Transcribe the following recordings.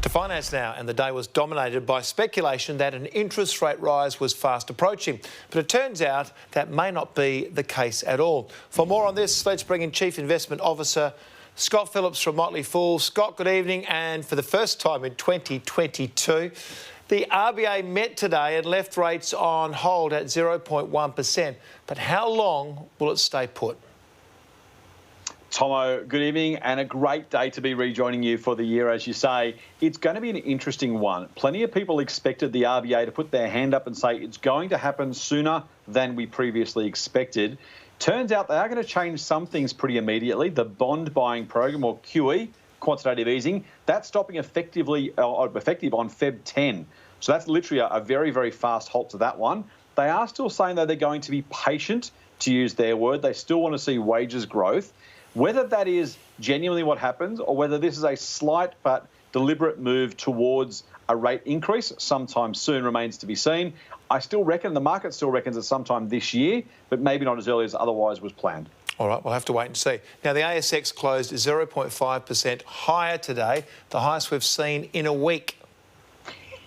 Finance now, and the day was dominated by speculation that an interest rate rise was fast approaching. But it turns out that may not be the case at all. For more on this, let's bring in Chief Investment Officer Scott Phillips from Motley. Scott, good evening. And for the first time in 2022, the RBA met today and left rates on hold at 0.1%. But how long will it stay put? Tomo, good evening and a great day to be rejoining you for the year, as you say. It's going to be an interesting one. Plenty of people expected the RBA to put their hand up and say it's going to happen sooner than we previously expected. Turns out they are going to change some things pretty immediately. The bond buying program, or QE, quantitative easing, that's stopping effective on Feb 10. So that's literally a very, very fast halt to that one. They are still saying that they're going to be patient, to use their word. They still want to see wages growth. Whether that is genuinely what happens or whether this is a slight but deliberate move towards a rate increase sometime soon remains to be seen. I still reckon, the market still reckons it's sometime this year, but maybe not as early as otherwise was planned. All right, we'll have to wait and see. Now, the ASX closed 0.5% higher today, the highest we've seen in a week.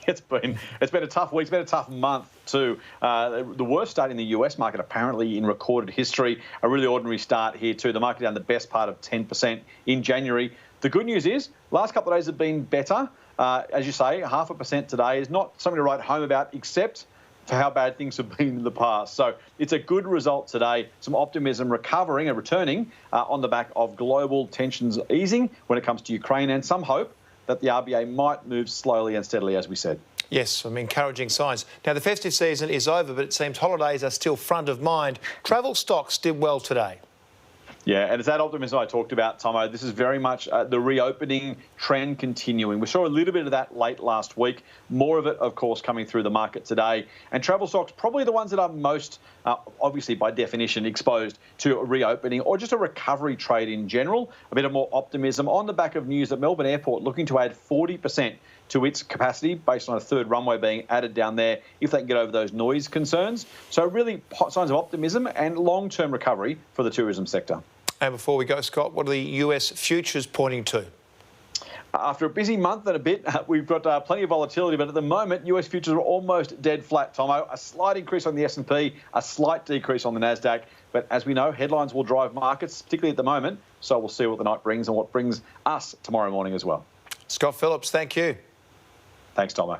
It's been a tough week. It's been a tough month too. The worst start in the US market apparently in recorded history. A really ordinary start here too. The market down the best part of 10% in January. The good news is last couple of days have been better. As you say, 0.5% today is not something to write home about, except for how bad things have been in the past. So it's a good result today. Some optimism recovering and returning on the back of global tensions easing when it comes to Ukraine, and some hope that the RBA might move slowly and steadily, as we said. Yes, some encouraging signs. Now, the festive season is over, but it seems holidays are still front of mind. Travel stocks did well today. Yeah, and it's that optimism I talked about, Tomo. This is very much the reopening trend continuing. We saw a little bit of that late last week. More of it, of course, coming through the market today. And travel stocks, probably the ones that are most, obviously by definition, exposed to a reopening or just a recovery trade in general. A bit of more optimism on the back of news that Melbourne Airport looking to add 40% to its capacity based on a third runway being added down there if they can get over those noise concerns. So really signs of optimism and long-term recovery for the tourism sector. And before we go, Scott, what are the US futures pointing to? After a busy month and a bit, we've got plenty of volatility, but at the moment, US futures are almost dead flat, Tomo. A slight increase on the S&P, a slight decrease on the NASDAQ. But as we know, headlines will drive markets, particularly at the moment. So we'll see what the night brings and what brings us tomorrow morning as well. Scott Phillips, thank you. Thanks, Tomo.